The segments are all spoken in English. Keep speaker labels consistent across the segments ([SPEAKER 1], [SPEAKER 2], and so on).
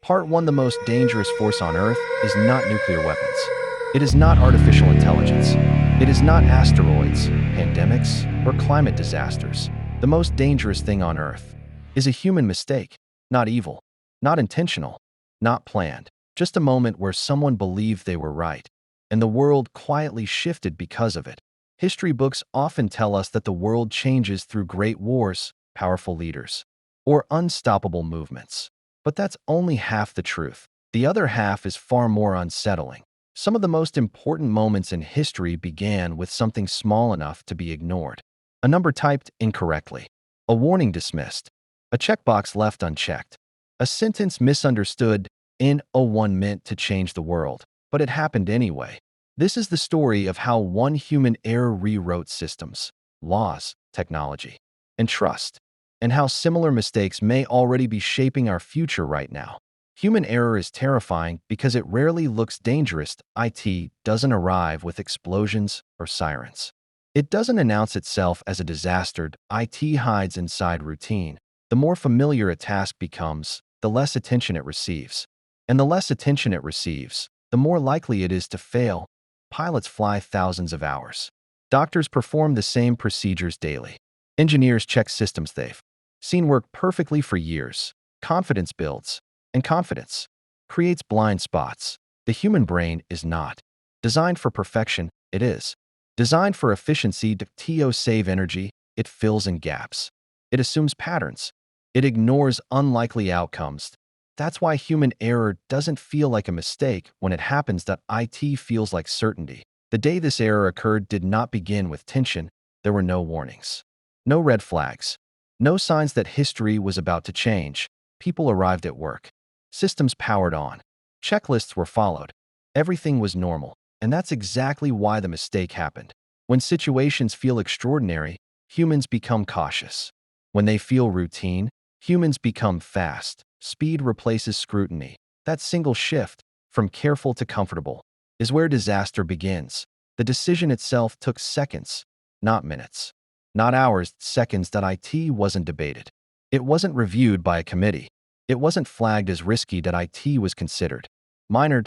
[SPEAKER 1] Part 1. The most dangerous force on Earth is not nuclear weapons. It is not artificial intelligence. It is not asteroids, pandemics, or climate disasters. The most dangerous thing on Earth is a human mistake, not evil, not intentional, not planned. Just a moment where someone believed they were right, and the world quietly shifted because of it. History books often tell us that the world changes through great wars, powerful leaders, or unstoppable movements. But that's only half the truth. The other half is far more unsettling. Some of the most important moments in history began with something small enough to be ignored. A number typed incorrectly, a warning dismissed, a checkbox left unchecked, a sentence misunderstood. In 01 meant to change the world, but it happened anyway. This is the story of how one human error rewrote systems, laws, technology, and trust, and how similar mistakes may already be shaping our future right now. Human error is terrifying because it rarely looks dangerous. IT doesn't arrive with explosions or sirens. It doesn't announce itself as a disaster. IT hides inside routine. The more familiar a task becomes, the less attention it receives. And the less attention it receives, the more likely it is to fail. Pilots fly thousands of hours. Doctors perform the same procedures daily. Engineers check systems they've seen work perfectly for years. Confidence builds, and confidence creates blind spots. The human brain is not designed for perfection, it is designed for efficiency. To save energy, it fills in gaps. It assumes patterns. It ignores unlikely outcomes. That's why human error doesn't feel like a mistake when it happens. It feels like certainty. The day this error occurred did not begin with tension. There were no warnings, no red flags, no signs that history was about to change. People arrived at work. Systems powered on. Checklists were followed. Everything was normal. And that's exactly why the mistake happened. When situations feel extraordinary, humans become cautious. When they feel routine, humans become fast. Speed replaces scrutiny. That single shift, from careful to comfortable, is where disaster begins. The decision itself took seconds, not minutes, not hours, seconds. It wasn't debated. It wasn't reviewed by a committee. It wasn't flagged as risky. It was considered minor,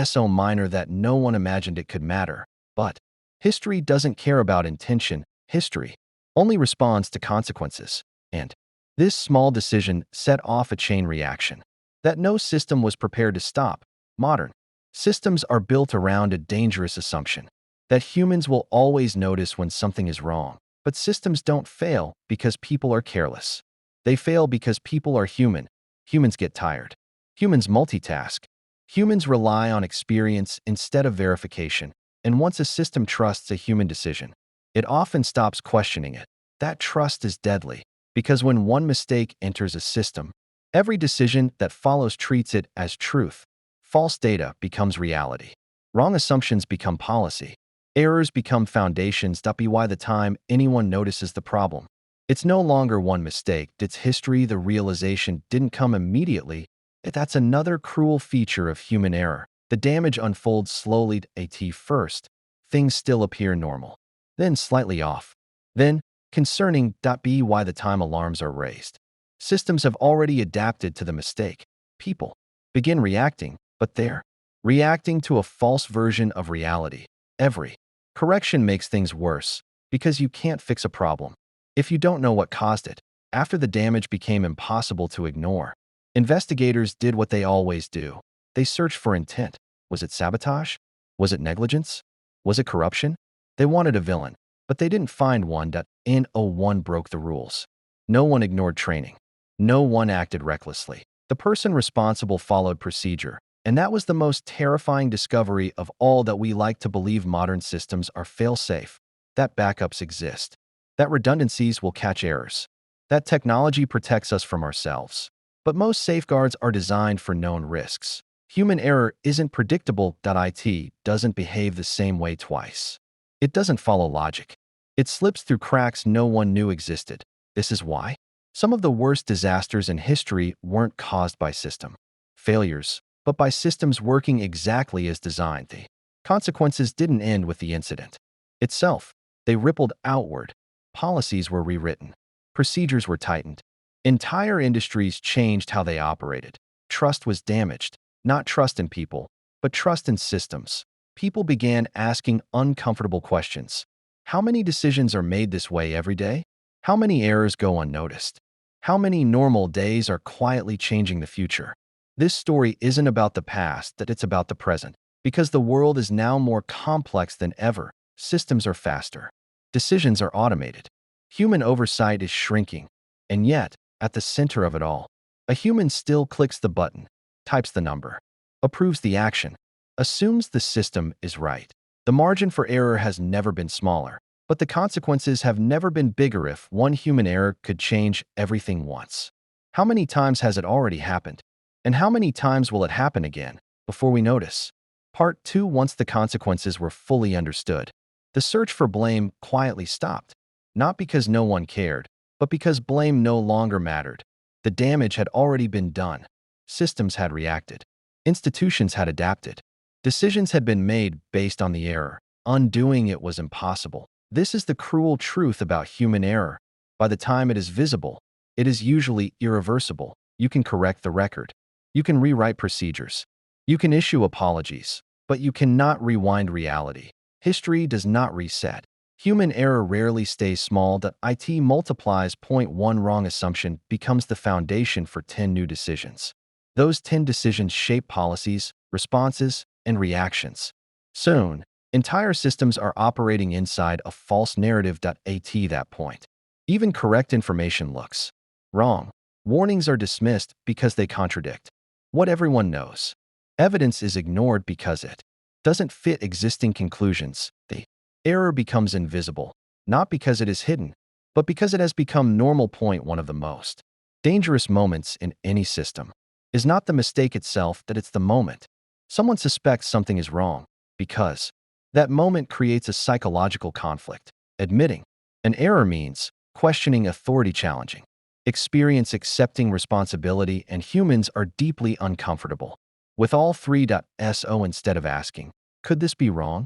[SPEAKER 1] so minor that no one imagined it could matter. But history doesn't care about intention. History only responds to consequences. And this small decision set off a chain reaction that no system was prepared to stop. Modern systems are built around a dangerous assumption that humans will always notice when something is wrong. But systems don't fail because people are careless. They fail because people are human. Humans get tired. Humans multitask. Humans rely on experience instead of verification. And once a system trusts a human decision, it often stops questioning it. That trust is deadly. Because when one mistake enters a system, every decision that follows treats it as truth. False data becomes reality. Wrong assumptions become policy. Errors become foundations. By the time anyone notices the problem, it's no longer one mistake, it's history. The realization didn't come immediately. That's another cruel feature of human error. The damage unfolds slowly. At first, things still appear normal, then slightly off, then concerning. By the time alarms are raised, systems have already adapted to the mistake. People begin reacting, but they're reacting to a false version of reality. Every correction makes things worse because you can't fix a problem if you don't know what caused it. After the damage became impossible to ignore, investigators did what they always do. They searched for intent. Was it sabotage? Was it negligence? Was it corruption? They wanted a villain, but they didn't find one. No one broke the rules. No one ignored training. No one acted recklessly. The person responsible followed procedure. And that was the most terrifying discovery of all. That we like to believe modern systems are fail-safe, that backups exist, that redundancies will catch errors, that technology protects us from ourselves. But most safeguards are designed for known risks. Human error isn't predictable. It doesn't behave the same way twice. It doesn't follow logic. It slips through cracks no one knew existed. This is why some of the worst disasters in history weren't caused by system failures, but by systems working exactly as designed. The consequences didn't end with the incident itself. They rippled outward. Policies were rewritten. Procedures were tightened. Entire industries changed how they operated. trust was damaged, not trust in people, but trust in systems. People began asking uncomfortable questions. How many decisions are made this way every day? How many errors go unnoticed? How many normal days are quietly changing the future? This story isn't about the past, that it's about the present. Because the world is now more complex than ever, systems are faster. Decisions are automated. Human oversight is shrinking. And yet, at the center of it all, a human still clicks the button, types the number, approves the action, assumes the system is right. The margin for error has never been smaller, but the consequences have never been bigger. If one human error could change everything once, how many times has it already happened? And how many times will it happen again before we notice? Part 2. Once the consequences were fully understood, the search for blame quietly stopped. Not because no one cared, but because blame no longer mattered. The damage had already been done. Systems had reacted. Institutions had adapted. Decisions had been made based on the error. Undoing it was impossible. This is the cruel truth about human error. By the time it is visible, it is usually irreversible. You can correct the record. You can rewrite procedures. You can issue apologies, but you cannot rewind reality. History does not reset. Human error rarely stays small. The IT multiplies. Point 1. Wrong assumption becomes the foundation for 10 new decisions. Those 10 decisions shape policies, responses, and reactions. Soon, entire systems are operating inside a false narrative. At that point, even correct information looks wrong. Warnings are dismissed because they contradict what everyone knows. Evidence is ignored because it doesn't fit existing conclusions. The error becomes invisible, not because it is hidden, but because it has become normal. Point 1. Of the most dangerous moments in any system is not the mistake itself, that it's the moment someone suspects something is wrong, because that moment creates a psychological conflict. Admitting an error means questioning authority, challenging experience, accepting responsibility, and humans are deeply uncomfortable with all three. So instead of asking, could this be wrong?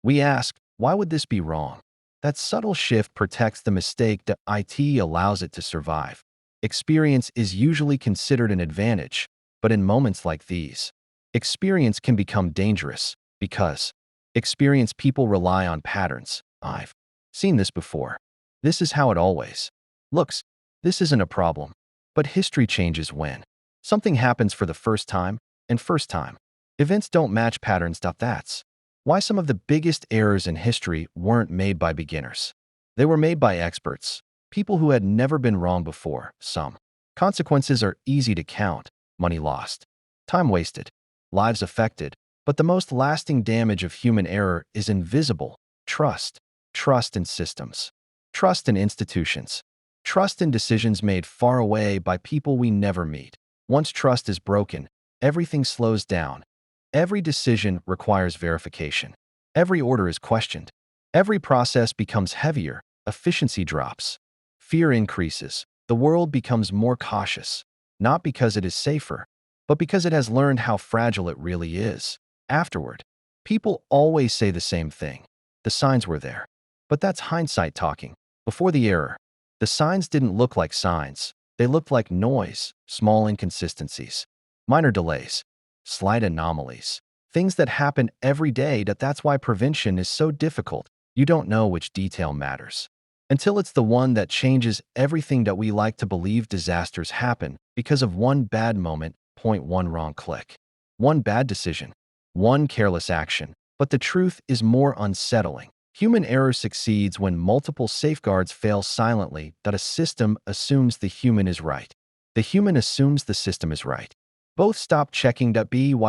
[SPEAKER 1] We ask, why would this be wrong? That subtle shift protects the mistake. That IT allows it to survive. Experience is usually considered an advantage, but in moments like these, experience can become dangerous because experienced people rely on patterns. I've seen this before. This is how it always looks. This isn't a problem. But history changes when something happens for the first time, and first time events don't match patterns. That's why some of the biggest errors in history weren't made by beginners. They were made by experts, people who had never been wrong before. Some consequences are easy to count: money lost, time wasted, lives affected. But the most lasting damage of human error is invisible: trust. Trust in systems. Trust in institutions. Trust in decisions made far away by people we never meet. Once trust is broken, everything slows down. Every decision requires verification. Every order is questioned. Every process becomes heavier. Efficiency drops. Fear increases. The world becomes more cautious, not because it is safer, but because it has learned how fragile it really is. Afterward, people always say the same thing: the signs were there. But that's hindsight talking. Before the error, the signs didn't look like signs. They looked like noise, small inconsistencies, minor delays, slight anomalies, things that happen every day. That's why prevention is so difficult. You don't know which detail matters until it's the one that changes everything. That we like to believe disasters happen because of one bad moment. Point 1. Wrong click. One bad decision. One careless action. But the truth is more unsettling. Human error succeeds when multiple safeguards fail silently. That a system assumes the human is right. The human assumes the system is right. Both stop checking. By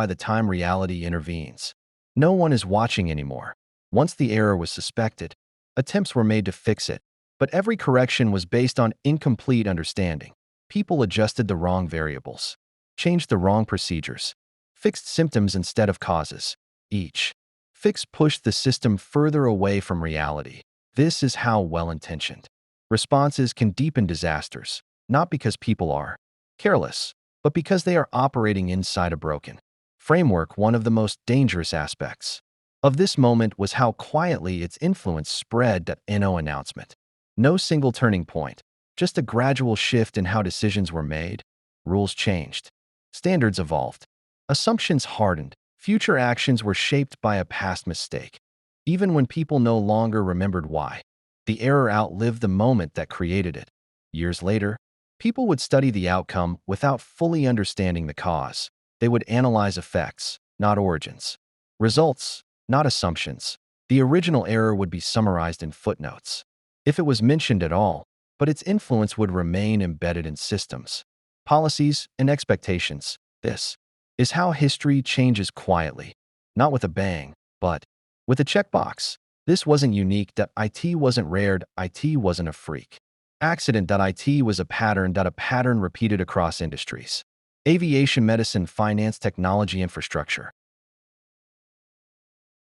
[SPEAKER 1] the time reality intervenes, no one is watching anymore. Once the error was suspected, attempts were made to fix it, but every correction was based on incomplete understanding. People adjusted the wrong variables, changed the wrong procedures, fixed symptoms instead of causes. Each fix pushed the system further away from reality. This is how well-intentioned responses can deepen disasters, not because people are careless, but because they are operating inside a broken framework. One of the most dangerous aspects of this moment was how quietly its influence spread. No announcement, no single turning point, just a gradual shift in how decisions were made. Rules changed. Standards evolved. Assumptions hardened. Future actions were shaped by a past mistake. Even when people no longer remembered why, the error outlived the moment that created it. Years later, people would study the outcome without fully understanding the cause. They would analyze effects, not origins. Results, not assumptions. The original error would be summarized in footnotes, if it was mentioned at all, but its influence would remain embedded in systems, policies, and expectations. This is how history changes quietly, not with a bang, but with a checkbox. This wasn't unique. It wasn't rare. It wasn't a freak accident. It was a pattern. A pattern repeated across industries. Aviation, medicine, finance, technology, infrastructure.